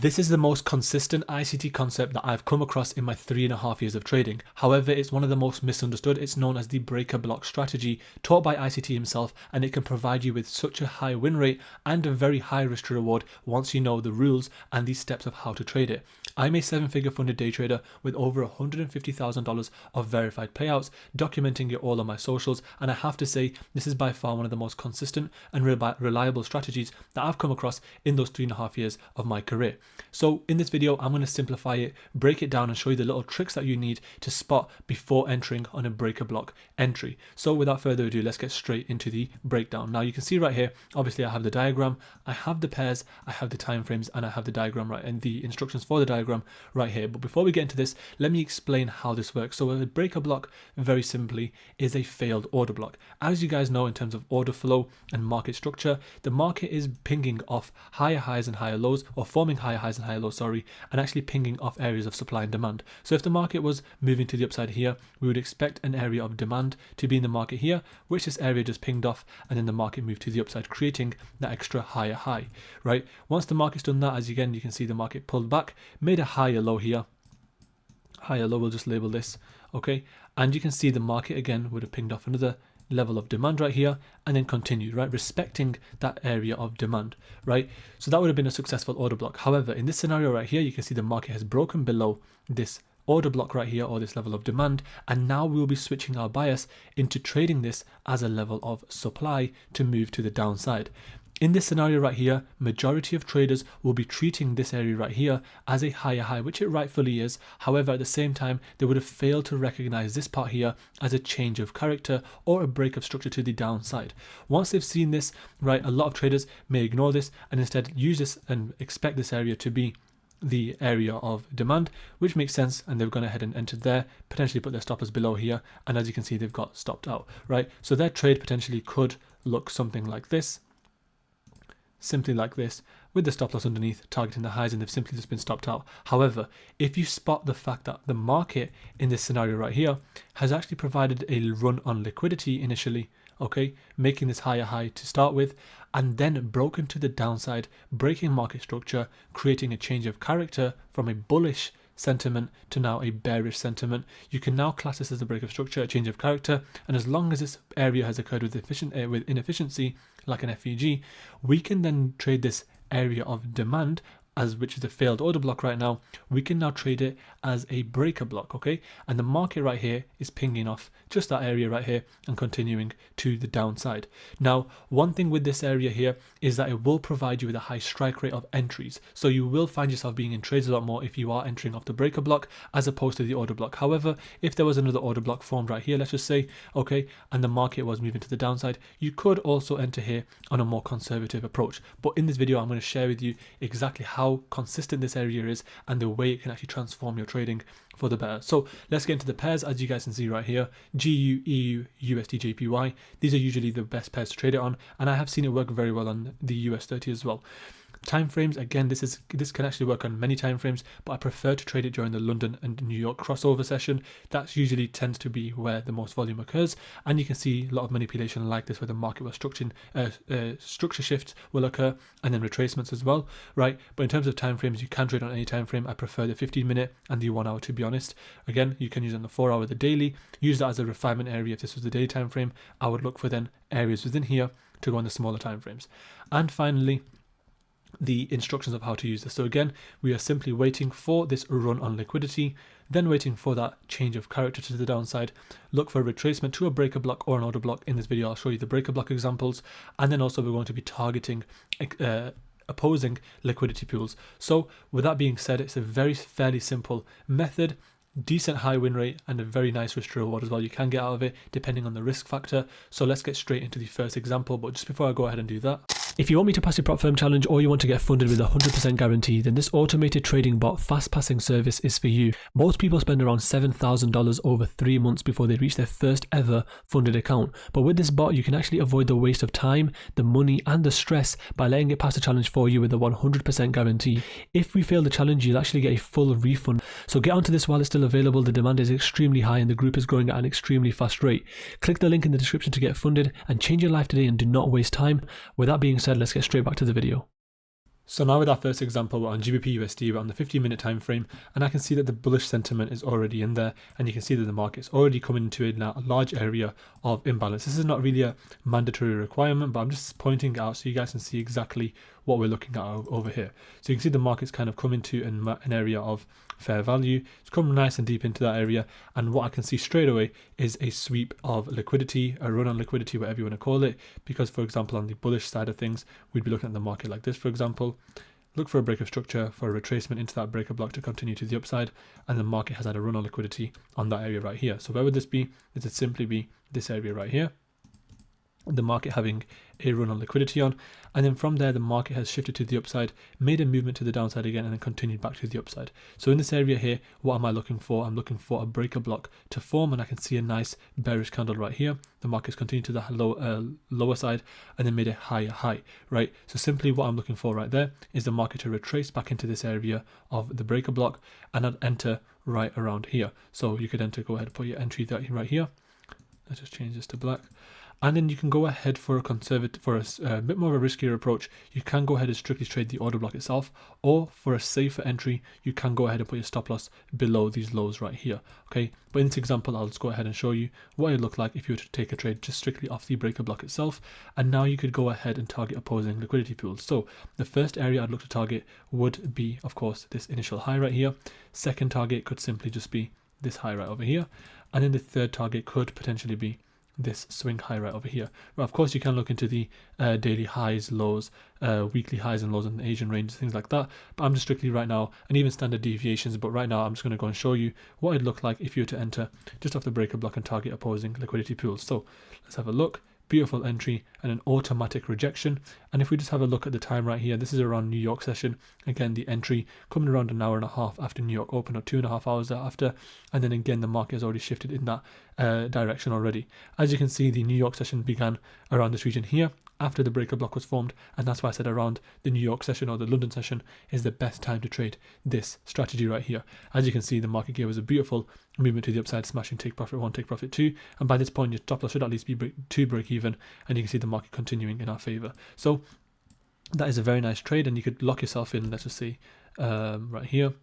This is the most consistent ICT concept that I've come across in my 3.5 years of trading. However, it's one of the most misunderstood. It's known as the breaker block strategy, taught by ICT himself, and it can provide you with such a high win rate and a very high risk to reward once you know the rules and the steps of how to trade it. I'm a 7-figure funded day trader with over $150,000 of verified payouts, documenting it all on my socials, and I have to say this is by far one of the most consistent and reliable strategies that I've come across in those 3.5 years of my career. So in this video, I'm going to simplify it, break it down and show you the little tricks that you need to spot before entering on a breaker block entry. So without further ado, let's get straight into the breakdown. Now you can see right here, obviously I have the diagram, I have the pairs, I have the time frames, and I have the diagram right and the instructions for the diagram right here. But before we get into this, let me explain how this works. So a breaker block, very simply, is a failed order block. As you guys know, in terms of order flow and market structure, the market is pinging off higher highs and higher lows, or forming higher highs and higher lows, and actually pinging off areas of supply and demand. So if the market was moving to the upside here, we would expect an area of demand to be in the market here, which this area just pinged off, and then the market moved to the upside, creating that extra higher high, right? Once the market's done that, as again, you can see the market pulled back, made a higher low here, higher low, we'll just label this, okay? And you can see the market again would have pinged off another level of demand right here and then continued, right, respecting that area of demand, right? So that would have been a successful order block. However, in this scenario right here, you can see the market has broken below this order block right here, or this level of demand, and now we'll be switching our bias into trading this as a level of supply to move to the downside. In this scenario right here, majority of traders will be treating this area right here as a higher high, which it rightfully is. However, at the same time, they would have failed to recognize this part here as a change of character or a break of structure to the downside. Once they've seen this, right, a lot of traders may ignore this and instead use this and expect this area to be the area of demand, which makes sense, and they've gone ahead and entered there, potentially put their stop loss below here, and as you can see, they've got stopped out, right? So their trade potentially could look something like this, simply like this, with the stop loss underneath, targeting the highs, and they've simply just been stopped out. However, if you spot the fact that the market in this scenario right here has actually provided a run on liquidity initially, okay, making this higher high to start with, and then broken to the downside, breaking market structure, creating a change of character from a bullish sentiment to now a bearish sentiment, you can now class this as a break of structure, a change of character, and as long as this area has occurred with inefficiency, like an FEG, we can then trade this area of demand, which is a failed order block right now. We can now trade it as a breaker block, okay? And the market right here is pinging off just that area right here and continuing to the downside. Now, one thing with this area here is that it will provide you with a high strike rate of entries. So you will find yourself being in trades a lot more if you are entering off the breaker block as opposed to the order block. However, if there was another order block formed right here, let's just say, okay, and the market was moving to the downside, you could also enter here on a more conservative approach. But in this video, I'm going to share with you exactly how consistent this area is and the way it can actually transform your trading for the better. So let's get into the pairs. As you guys can see right here, GU, EU, USD, JPY, these are usually the best pairs to trade it on, and I have seen it work very well on the US 30 as well. Time frames, again, this can actually work on many time frames, but I prefer to trade it during the London and New York crossover session. That usually tends to be where the most volume occurs, and you can see a lot of manipulation like this where the market was structure shifts will occur, and then retracements as well, right? But in terms of time frames, you can trade on any time frame. I prefer the 15-minute and the 1 hour, to be honest. Again, you can use on the 4 hour, the daily. Use that as a refinement area. If this was the daily time frame, I would look for then areas within here to go on the smaller time frames. And finally, the instructions of how to use this. So again, we are simply waiting for this run on liquidity, then waiting for that change of character to the downside, look for a retracement to a breaker block or an order block. In this video, I'll show you the breaker block examples, and then also we're going to be targeting opposing liquidity pools. So with that being said, it's a fairly simple method, decent high win rate, and a very nice risk to reward as well. You can get out of it depending on the risk factor. So let's get straight into the first example. But just before I go ahead and do that, if you want me to pass your prop firm challenge or you want to get funded with a 100% guarantee, then this automated trading bot fast passing service is for you. Most people spend around $7,000 over 3 months before they reach their first ever funded account. But with this bot, you can actually avoid the waste of time, the money, and the stress by letting it pass the challenge for you with a 100% guarantee. If we fail the challenge, you'll actually get a full refund. So get onto this while it's still available. The demand is extremely high and the group is growing at an extremely fast rate. Click the link in the description to get funded and change your life today and do not waste time. With that being said, let's get straight back to the video. So now with our first example, we're on GBP USD, we're on the 15-minute time frame, and I can see that the bullish sentiment is already in there, and you can see that the market's already coming into a large area of imbalance. This is not really a mandatory requirement, but I'm just pointing it out so you guys can see exactly what we're looking at over here. So you can see the market's kind of coming to an area of fair value. It's come nice and deep into that area, and what I can see straight away is a sweep of liquidity, a run on liquidity, whatever you want to call it, because for example on the bullish side of things, we'd be looking at the market like this, for example. Look for a break of structure, for a retracement into that breaker block to continue to the upside, and the market has had a run on liquidity on that area right here. So where would this be? This would simply be this area right here, the market having a run on liquidity on, and then from there the market has shifted to the upside, made a movement to the downside again, and then continued back to the upside. So in this area here, what am I looking for? I'm looking for a breaker block to form, and I can see a nice bearish candle right here. The market's continued to the lower side and then made a higher high, right? So simply what I'm looking for right there is the market to retrace back into this area of the breaker block, and I'd enter right around here. So you could go ahead and put your entry right here. Let's just change this to black. And then you can go ahead for a bit more of a riskier approach. You can go ahead and strictly trade the order block itself, or for a safer entry, you can go ahead and put your stop loss below these lows right here. Okay, but in this example, I'll just go ahead and show you what it looked like if you were to take a trade just strictly off the breaker block itself. And now you could go ahead and target opposing liquidity pools. So the first area I'd look to target would be, of course, this initial high right here. Second target could simply just be this high right over here. And then the third target could potentially be this swing high right over here. Well, of course you can look into the daily highs, lows, weekly highs and lows in the Asian range, things like that, but I'm just strictly right now, and even standard deviations, but right now I'm just going to go and show you what it'd look like if you were to enter just off the breaker block and target opposing liquidity pools. So let's have a look. Beautiful entry and an automatic rejection. And if we just have a look at the time right here, this is around New York session. Again, the entry coming around an hour and a half after New York open, or 2.5 hours after. And then again, the market has already shifted in that direction already. As you can see, the New York session began around this region here after the breaker block was formed, and that's why I said around the New York session or the London session is the best time to trade this strategy right here. As you can see, the market gave us a beautiful movement to the upside, smashing take profit 1, take profit 2, and by this point your stop loss should at least be break even, and you can see the market continuing in our favor. So that is a very nice trade, and you could lock yourself in, let's just see, right here,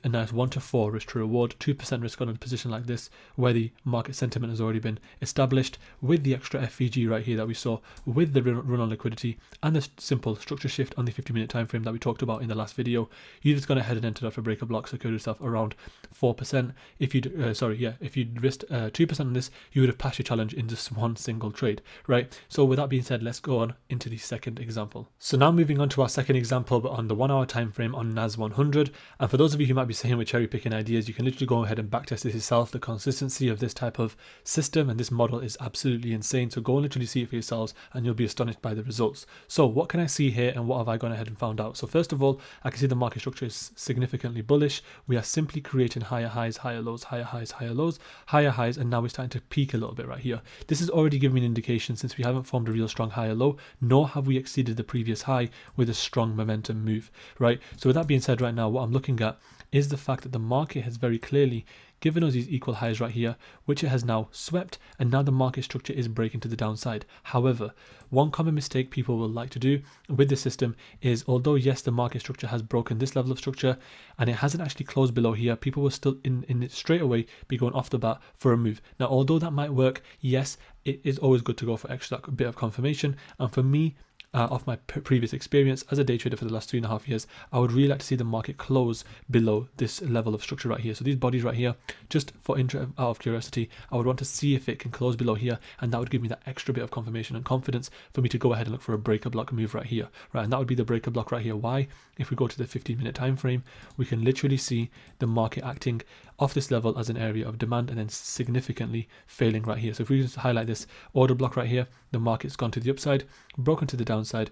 a nice 1 to 4 risk to reward, 2% risk on a position like this where the market sentiment has already been established, with the extra FVG right here that we saw, with the run on liquidity and the simple structure shift on the 50-minute time frame that we talked about in the last video. You just gone ahead and entered off a breaker block, secured yourself around 4%. If you'd if you'd risked 2% on this, you would have passed your challenge in just one single trade, right? So with that being said, let's go on into the second example. So now moving on to our second example, but on the 1 hour time frame on NAS 100. And for those of you who might be saying we're cherry picking ideas, you can literally go ahead and backtest this yourself. The consistency of this type of system and this model is absolutely insane. So go and literally see it for yourselves, and you'll be astonished by the results. So what can I see here, and what have I gone ahead and found out? So first of all, I can see the market structure is significantly bullish. We are simply creating higher highs, higher lows, higher highs, higher lows, higher highs, and now we're starting to peak a little bit right here. This is already giving me an indication, since we haven't formed a real strong higher low, nor have we exceeded the previous high with a strong momentum move, right? So with that being said, right now what I'm looking at is the fact that the market has very clearly given us these equal highs right here, which it has now swept, and now the market structure is breaking to the downside. However, one common mistake people will like to do with this system is, although yes, the market structure has broken this level of structure and it hasn't actually closed below here, people will still in it straight away be going off the bat for a move. Now, although that might work, yes, it is always good to go for extra bit of confirmation. And for me, of my previous experience as a day trader for the last 3.5 years, I would really like to see the market close below this level of structure right here. So these bodies right here, just for out of curiosity, I would want to see if it can close below here, and that would give me that extra bit of confirmation and confidence for me to go ahead and look for a breaker block move right here, right? And that would be the breaker block right here. Why? If we go to the 15-minute time frame, we can literally see the market acting off this level as an area of demand and then significantly failing right here. So if we just highlight this order block right here, the market's gone to the upside, broken to the downside,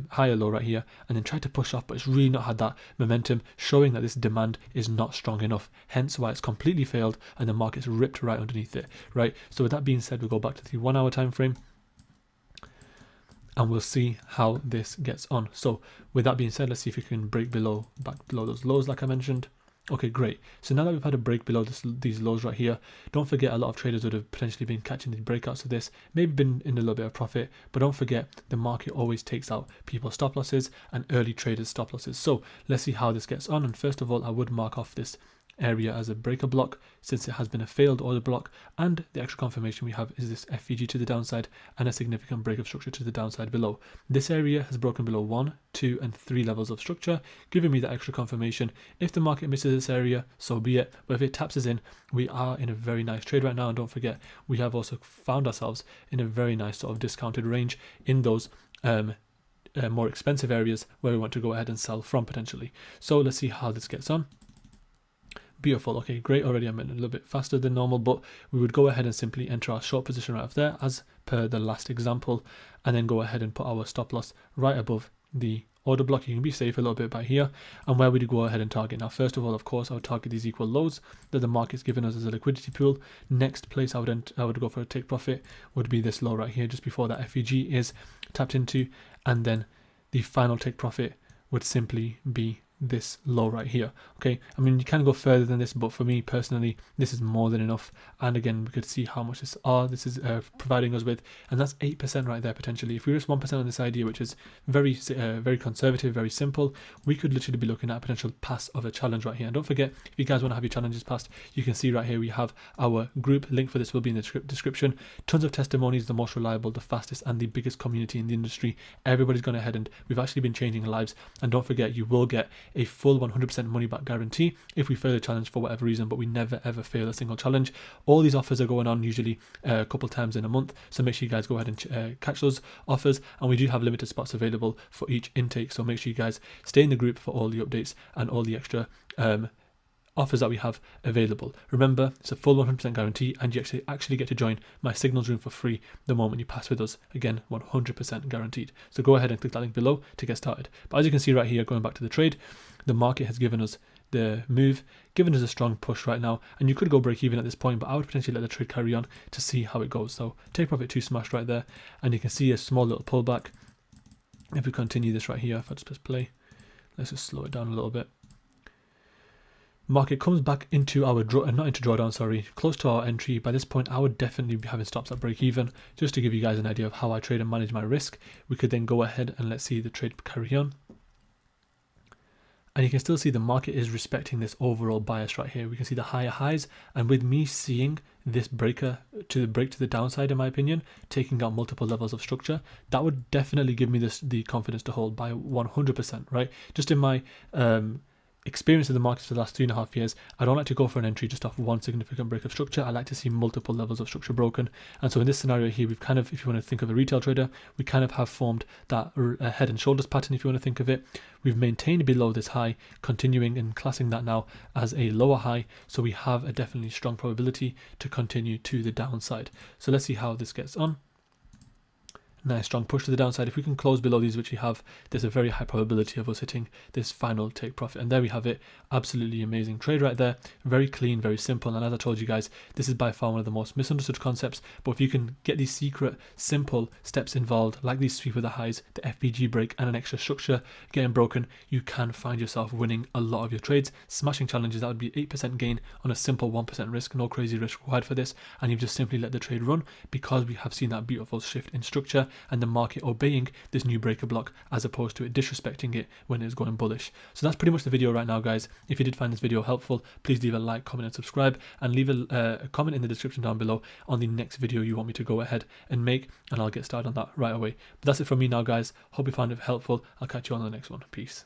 higher low right here, and then tried to push off, but it's really not had that momentum, showing that this demand is not strong enough, hence why it's completely failed and the market's ripped right underneath it, right? So with that being said, we'll go back to the 1 hour time frame and we'll see how this gets on. So with that being said, let's see if we can break back below those lows like I mentioned. Okay, great. So now that we've had a break below these lows right here, don't forget a lot of traders would have potentially been catching the breakouts of this, maybe been in a little bit of profit, but don't forget the market always takes out people's stop losses and early traders' stop losses. So let's see how this gets on. And first of all, I would mark off this area as a breaker block since it has been a failed order block, and the extra confirmation we have is this FVG to the downside and a significant break of structure to the downside below. This area has broken below 1, 2 and 3 levels of structure, giving me that extra confirmation. If the market misses this area, so be it, but if it taps us in, we are in a very nice trade right now. And don't forget, we have also found ourselves in a very nice sort of discounted range in those more expensive areas where we want to go ahead and sell from potentially. So let's see how this gets on. Beautiful. Okay, great. Already I'm in a little bit faster than normal, but we would go ahead and simply enter our short position right up there as per the last example, and then go ahead and put our stop loss right above the order block. You can be safe a little bit by here, and where would you go ahead and target? Now, first of all, of course, I would target these equal lows that the market's given us as a liquidity pool. Next place I would go for a take profit would be this low right here, just before that FEG is tapped into, and then the final take profit would simply be this low right here. Okay, I mean, you can go further than this, but for me personally, this is more than enough. And again, we could see how much this is providing us with, and that's 8% right there potentially. If we risk 1% on this idea, which is very conservative, very simple, we could literally be looking at a potential pass of a challenge right here. And don't forget, if you guys want to have your challenges passed, you can see right here we have our group. Link for this will be in the description. Tons of testimonies, the most reliable, the fastest and the biggest community in the industry. Everybody's gone ahead and we've actually been changing lives. And don't forget, you will get a full 100% money back guarantee if we fail a challenge for whatever reason, but we never ever fail a single challenge. All these offers are going on usually a couple times in a month, so make sure you guys go ahead and catch those offers, and we do have limited spots available for each intake, so make sure you guys stay in the group for all the updates and all the extra offers that we have available. Remember, it's a full 100% guarantee, and you actually get to join my signals room for free the moment you pass with us. Again, 100% guaranteed. So go ahead and click that link below to get started. But as you can see right here, going back to the trade, the market has given us the move, given us a strong push right now, and you could go break even at this point, but I would potentially let the trade carry on to see how it goes. So take profit 2 smashed right there, and you can see a small little pullback. If we continue this right here, if I just press play, let's just slow it down a little bit. Market comes back into our close to our entry. By this point, I would definitely be having stops at break even. Just to give you guys an idea of how I trade and manage my risk, we could then go ahead and let's see the trade carry on. And you can still see the market is respecting this overall bias right here. We can see the higher highs, and with me seeing this break to the downside, in my opinion, taking out multiple levels of structure, that would definitely give me the confidence to hold by 100%, right? Just in my experience of the markets for the last 3.5 years, I don't like to go for an entry just off one significant break of structure. I like to see multiple levels of structure broken. And so in this scenario here, we've kind of, if you want to think of a retail trader, we kind of have formed that head and shoulders pattern, if you want to think of it. We've maintained below this high, continuing and classing that now as a lower high. So we have a definitely strong probability to continue to the downside. So let's see how this gets on. Nice strong push to the downside. If we can close below these, which we have, there's a very high probability of us hitting this final take profit. And there we have it. Absolutely amazing trade right there. Very clean, very simple. And as I told you guys, this is by far one of the most misunderstood concepts. But if you can get these secret, simple steps involved, like these sweep of the highs, the FPG break, and an extra structure getting broken, you can find yourself winning a lot of your trades. Smashing challenges, that would be 8% gain on a simple 1% risk. No crazy risk required for this. And you've just simply let the trade run because we have seen that beautiful shift in structure and the market obeying this new breaker block as opposed to it disrespecting it when it's going bullish. So that's pretty much the video right now, guys. If you did find this video helpful, please leave a like, comment and subscribe, and leave a comment in the description down below on the next video you want me to go ahead and make, and I'll get started on that right away. But that's it from me now, guys. Hope you found it helpful. I'll catch you on the next one. Peace.